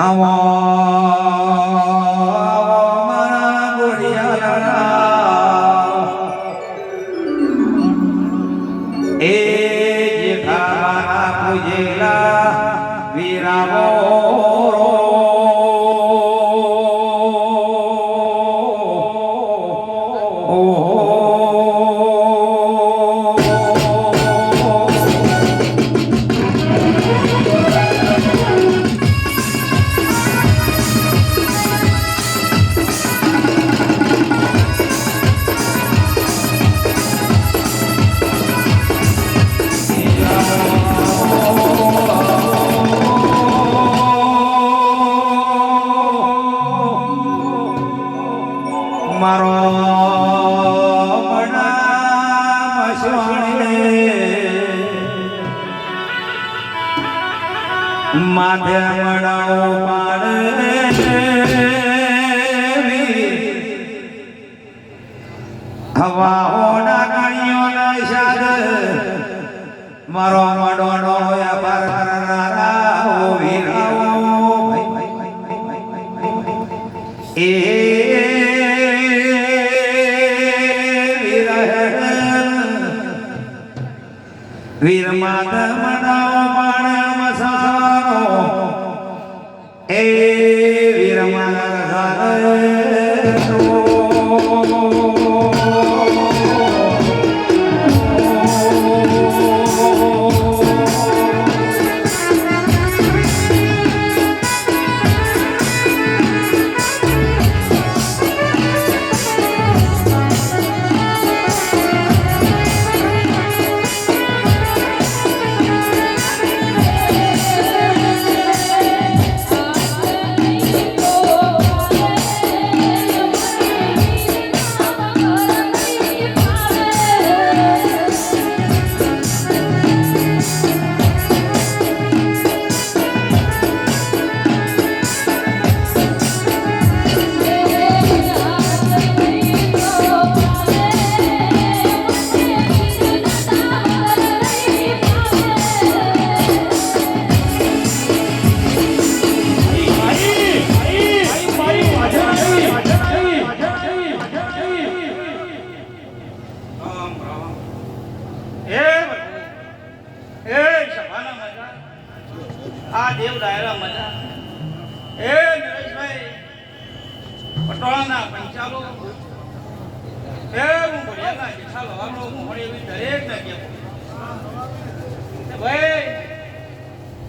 આવો મારા ગોડિયાના એ જેઠાના પૂજેલા વીરાવો મારો માથે મડાઓ પાડે હવા ઓના કણીઓ ના શાદ મારો મડોનો વ્યાપાર કરનારા ઓ વીરાઓ એ વીર માતા મનાવો પાણે મસાનો એ વીર આ દેવ ડાયરા મજા એ નરેશભાઈ પટોળાના પંચાલો એ હું ઘડિયાળના જેઠા લવાનો મોહણી એવી દરેક ને કેવું ભાઈ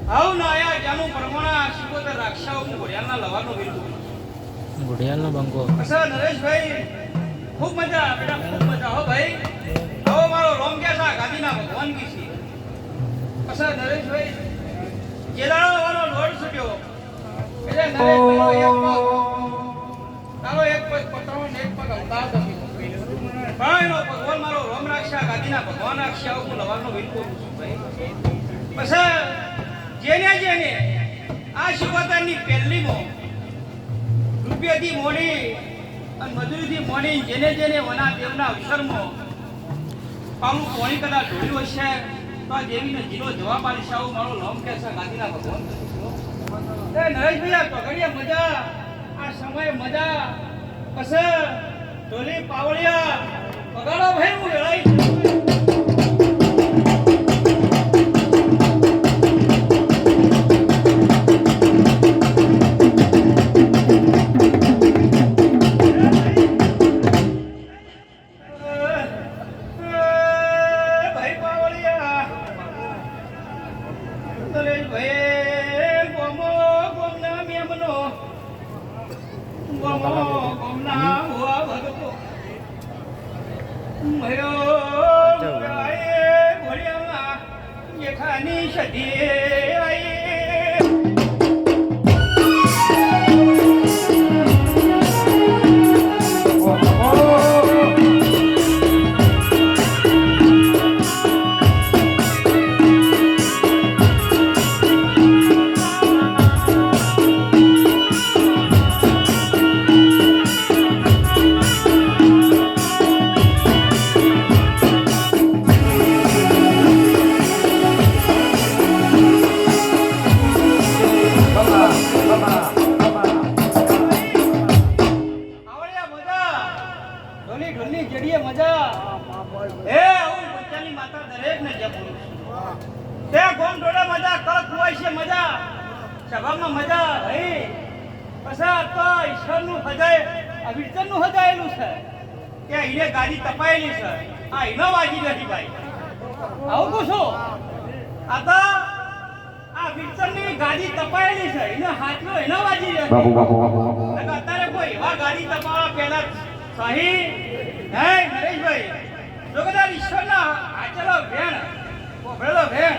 આવું ના આયા જાનું પ્રમાણા શિકોતર રાખશા હું ઘડિયાળના લવાનો બિલકુલ ઘડિયાળનો બંકો અસર નરેશભાઈ ખૂબ મજા બેટા ખૂબ મજા હો ભાઈ આવો મારો રોમ કેસા ગાદીના ભગવાન કી છે અસર નરેશભાઈ જેલાનો વાળો લોડ છૂટ્યો એટલે નરેશભાઈનો એક પગ પટરો ને એક પગ અવતાર દમી ભાઈનો ભગવાન મારો રોમ રાખશા ગાદીના ભગવાન રાખશા હું લવાનો બિલકુલ ભાઈ પછી જેને આ શિકોતરની પહેલીમાં રૂપિયાથી મોડી અને મજૂરીથી મોડી જેને વના દેવના અવસરમાં પાલું કોણી કદાચ ઢોળ્યું હશે તો આ દેવીને જીરો જવાબ આલીશ આવું મારો નામ કે છે ગાંધીના ભગવાન એ નરેશભાઈ આ પગડિયા મજા આ સમય મજા પછી ઢોલી પાવળિયા પગાડો ભાઈ હું લડાઈ જેઠાની સદી ગાડી તપાયેલી છે આ એનો વાજી નથી ભાઈ આવું પૂછો આ તો આ વિચરની ગાડી તપાયેલી છે એનો હાથનો એનો વાજી નથી અત્યારે કોઈ એવા ગાડી તપાવવા પહેલા સહી હે નરેશભાઈ જો કદાચ ઈશ્વરના હાચેલો ભેણ કોભળેલો ભેણ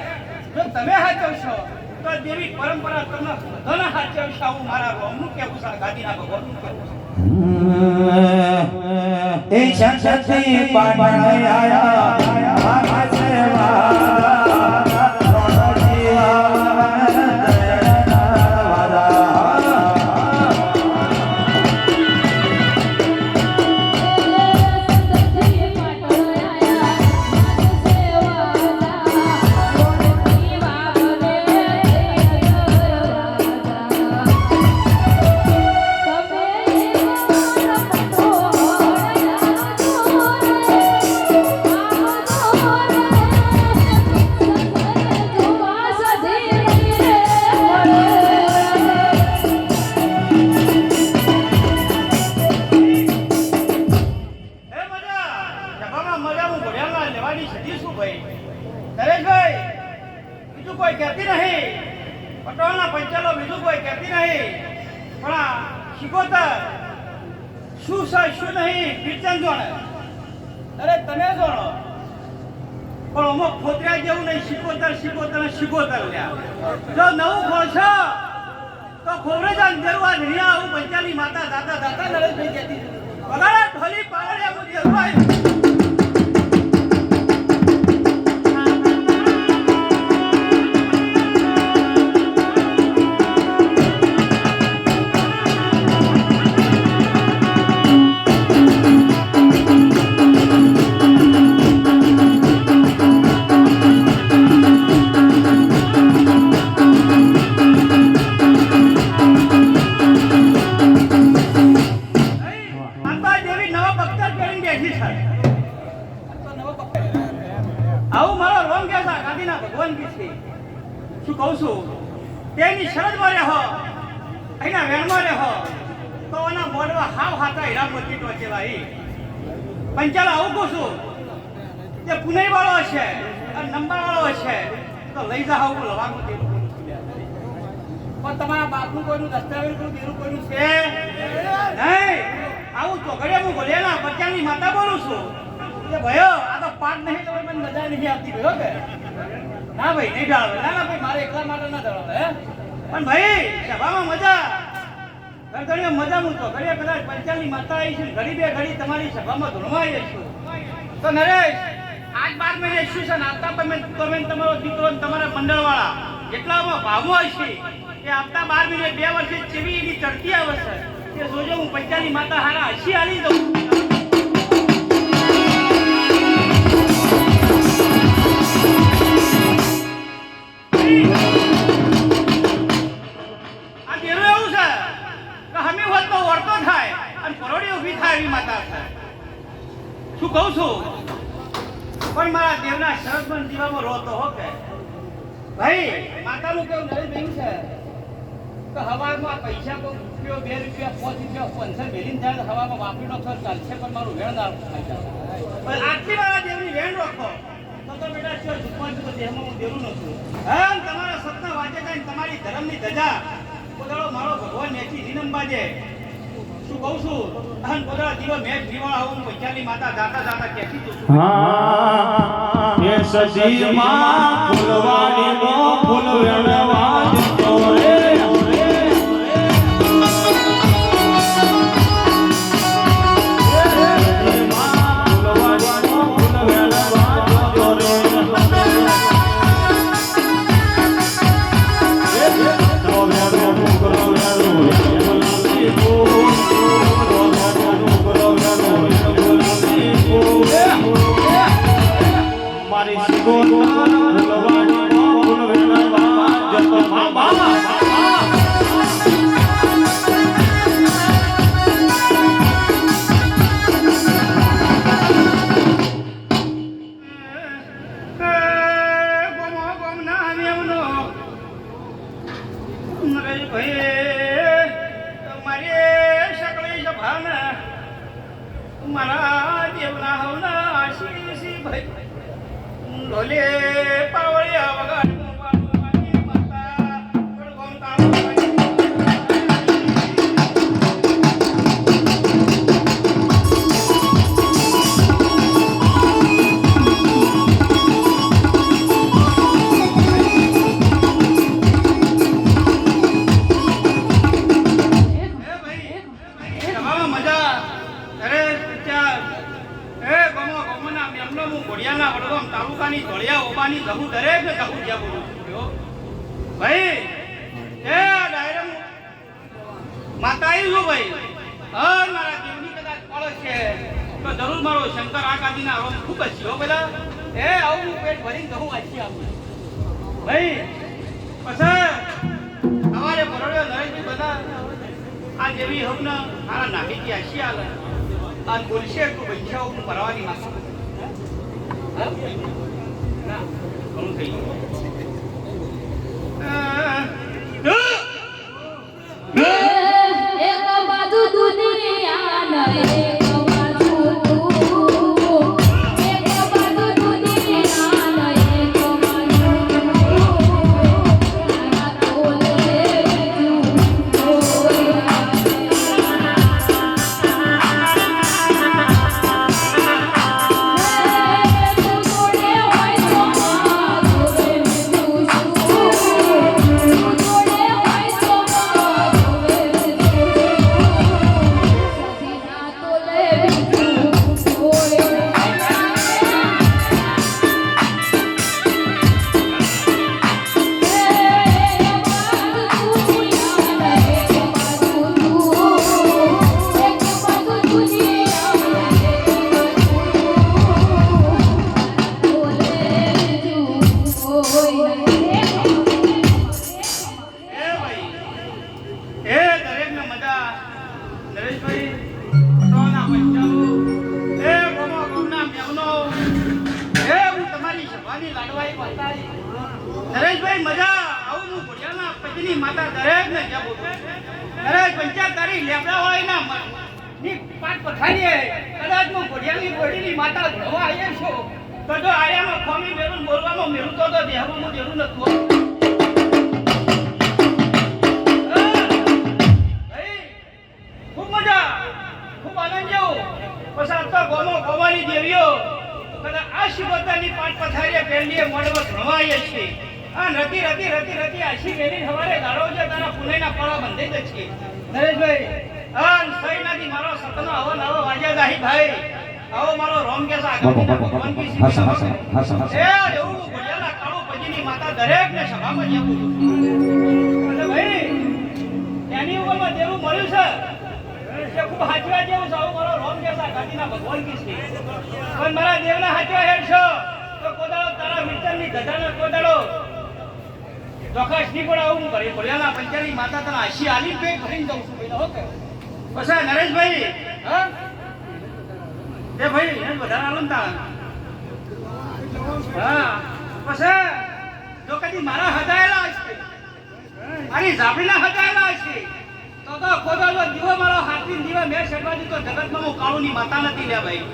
જો તમે હાચવશો તો દેવી પરંપરા તમને બધાના હાચવશે આવું મારા રોમનું કેવું છે ગાદીના ભગવાનનું કેવું છે એ શક્તિ પાટણ આયા સેવા Oh નરેશભાઈ બીજું કોઈ કહેતી નહીં, પટોળના પંચાલો બીજું કોઈ કહેતી નહીં, પણ આ શિકોતર શું છે શું નહીં કીર્તન જોણે. અરે તમે જોણો, પણ અમુક ખોતરા જેવું નહીં. શિકોતર શિકોતર શિકોતર લ્યા. જો નવું ખોલશો તો ખોરે જ અંધેરું આ ધીરિયા આવું પંચાલી માતા દાતા દાતા નરેશભાઈ કહેતી વગાડા ઢોલી પાડે હું ધીરું આવ્યું. આવું મારો રોમ કે ગાંધીના ભગવાન કી છે. શું કહું છું, તેની શરદમાં રહો, અહીંના વેણમાં રહો, તો એના મોઢવા હાવ હાથા હીરામોતી ટોચેલા. પંચાલ આવું કહું છું, જે પુનઈ વાળો હશે અને નંબર વાળો હશે તો લઈ જા આવું લવાનું દેરું કોઈનું પણ તમારા બાપનું કોઈનું દસ્તાવેજ કોઈનું દેરું કોઈનું છે નહીં. આવું ચોકડિયા હું ભોળિયાના પંચાલની માતા બોલું છું. ભયો આ તો પાઠ નહીં તો મને મજા નહીં આવતી ભયો કે ના ભાઈ નહીં ઢાળવે. ના ના ભાઈ મારે એકલા માટે ના ઢાળવે. પણ ભાઈ સભામાં મજા ઘણી મજા મૂકતો ઘડીએ કદાચ પંચાલની માતા આવી છે, ઘડી બે ઘડી તમારી સભામાં ધૂણવા જઈશું. તો નરેશ આજ 12 મહિને શું છે ને આવતા તમે તમારો દીકરો તમારા મંડળવાળા જેટલામાં ભાવમાં હશે એ આવતા 12 મહિને 2 વર્ષે જેવી એની ચડતી આવે છે એ જોજો. હું પંચાલની માતા હારા હસી હાલી દઉં. શું કહું છું, પણ મારા દેવના શરદબંધ દીવામાં રોતો હો કે ભાઈ માતાનું કેવું નરેશભાઈ છે તો હવામાં પૈસા કોઈ રૂપિયો 2 રૂપિયા 5 રૂપિયા 15 મેલીને થાય તો હવામાં વાપરીનો ખર્ચ ચાલશે, પણ મારું વેણ ના પણ આટલી મારા દેવની વેણ રાખો તો બેટા શું દુશ્મન તો દેહમાં હું દેવું નતું. હા તમારા સપના વાંચે થાય તમારી ધર્મની ધજા પોતાનો મારો ભગવાન નેચી રીનંબાજે. શું કહું છું, અહન પોતાના દીવો મેચ જીવાળા આવું પંચાલી માતા જાતા જાતા કહેતી છું. હા એ સજીમાં ફૂલવાડીનો ફૂલ વેણવા જતો રે. મારી શિકોતર ફૂલવાડીનો ફૂલ વેણવા જતો બાબા. મારા દેવના હવના આશીષી ભાઈ ઢોલે પાવળિયા વગાડ તાલુકાની ધોળિયા ઓબાની જહુ દરેક ને જહુ જ્યાં બોલું છું ભાઈ. એ ડાયરેક્ટ માતા આવી છું ભાઈ. હા મારા દેવની કદાચ પડે છે તો જરૂર મારો શંકર આકાજીના રોમ ખૂબ જ છે હો બધા. એ આવું પેટ ભરીને જહું વાંચી આવું ભાઈ. પછી સવારે બરોડે નરેશભાઈ બધા આ જેવી હમને મારા નાખી આશી આલે અને બોલશે તું પૈસા ભરવાની માથા ના ઘણું થઈ ગયું. એક બાજુ દુનિયા એક બાજુ તું, એક બાજુ દુનિયા એક કોઈ નહીં એ ભાઈ એ દરેકને મજા નરેશભાઈ પટોળના પંચાઓ એ ગોમના મેમનો એ હું તમારી સભાની લાડવાઈ માતાજી નરેશભાઈ મજા આવું હું ઘોડિયાના પતિની માતા દરેકને જવું નરેશ પંચાયત તારી લેબડા હોય ના ની પાટ પથારીએ કદાચ હું ઘોડિયાની બોડીની માતા ધોવા આવ્યો છું તો જો આયામાં ખોમી મેરું બોલવામાં મેરું તો દેહમાં હું દેરું નતું ખૂબ મજા ખૂબ આનંદ જેવું પછી તો ગોવાની દેવીઓ કદાચ આ શિવતાની પાટ પથારીએ પહેલીએ મોડમાં ધોવાઈએ છે આ રતી રતી રતી રતી આશી મેરી સવારે ગાળો છે તારા પુણેના પળા બંધાઈ દે છે નરેશભાઈ અન સૈનાથી મારો સતનો આવો નવો વાજ્યા જાહી ભાઈ આવો મારો રોમ કે સાગરના ભગવાન કી સીધી એ એવું બોલ્યાના કાળો પજીની માતા દરેકને સભામાં જેવું અને ભાઈ એની ઉપરમાં જેવું મળ્યું છે એ ખૂબ હાચવા જેવું છે આવો મારો રોમ કે સાગરના ભગવાન કી સીધી પણ મારા દેવના હાચવા હેડ છો તો કોદાળો તારા મિત્રની ગધાનો કોદાળો ચોક્કસ નહીં પણ આવું કરે બોલ્યાના પંચાયતની માતા તને આશી આલી પેટ ભરીને જાઉં છું ભાઈ ઓકે પછી નરેશભાઈ હા એ ભાઈ એને વધારે આલો ને તારા હા પછી જો કદી મારા હજાયેલા હશે મારી ઝાપડીના હજાયેલા હશે તો કોદાળો દીવો મારો હાથની દીવા મેં છેડવા દીધો જગતમાં હું કાળુની માતા નથી લે ભાઈ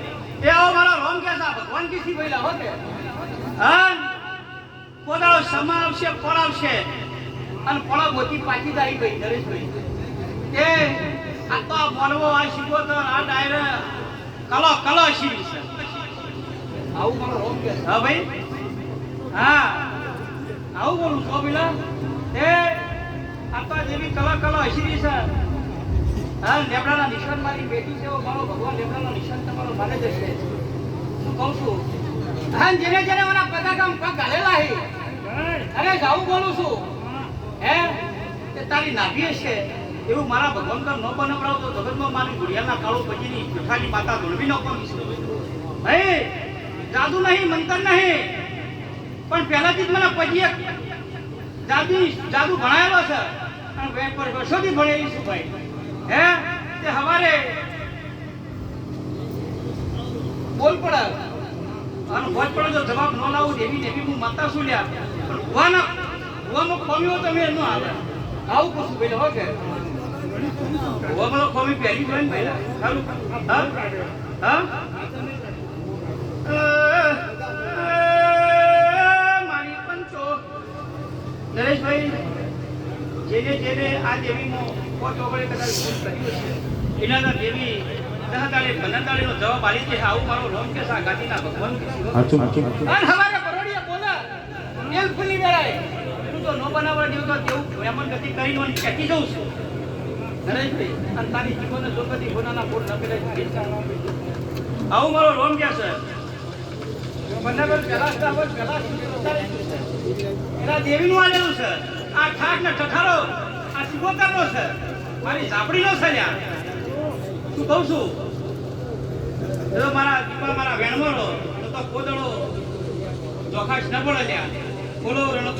એ આવો મારો રોમ કે ભગવાન કીસી ભાઈ લાવો કે હા કોદાળો સમાવશે પડાવશે અને પડા મોતી પાછી જાય ગઈ નરેશભાઈ એ આ તો બોલવો આ શીખવો તો આ ડાયરે કલો શીખી છે આવું મારો રોમ કે હા ભાઈ હા આવું બોલું છો પેલા એ આપા જેવી કલો હશીરી છે હા લેબડાના નિશાન મારી બેટી છે મારો ભગવાન લેબડાના નિશાન તમારો માને જશે શું કહું છું હા જેને જેને મને પગાકામ પગ ઘાલેલા હે અરે જાવું બોલું છું હે કે તારી નાભી છે એવું મારા ભગવાન કર ન બનાવડાવતો જગતમાં મારી ગુડિયાના કાળો પજીની જઠાની માતા ધોળવી ન પડી છે ભાઈ જાદુ નહીં મંતર નહીં પણ પહેલાથી જ મને પજીએ જાદુ ભણાયેલો છે અને વેપાર વર્ષોથી ભણેલી છું ભાઈ હે તે હવારે બોલ પડે અને ભોજ પડે જો જવાબ ન લાવું દેવી હું માતા શું લ્યા પણ ભુવાનો ખોમ્યો તમે એનો આવે આવું કશું ભાઈ હો કે ભુવાનો ખોમી પહેલી જોઈ ને ભાઈ સારું હા મારી પંચો નરેશભાઈ જેને આ દેવીનો ચોગડે કદાચ ભૂલ કર્યું છે એના દેવી દહતાળે ભનતાળેનો જવાબ આલી છે આવું મારો રોમ કે સા ગાદીના ભગવાન અને હવારે પરોડિયા બોલા એલ ફૂલી વેરાય તું તો નો બનાવવા દેવ તો તેવું બ્રાહ્મણ ગતિ કરીને ચેકી જઉં છું નરેશભાઈ અને તારી જીવન જોગતિ ગુનાના બોલ ન કરે આવું મારો રોમ કે છે બનાવર પેલા એના દેવીનું આલેલું છે આ ઠાક ને ઠઠારો આ સિગોતરનો છે મારી ઝાપડીનો છે લ્યા શું કહું છું જો મારા વેણમોળો તો કોદળો ચોખાશ ન પડે લ્યા બોલો રણો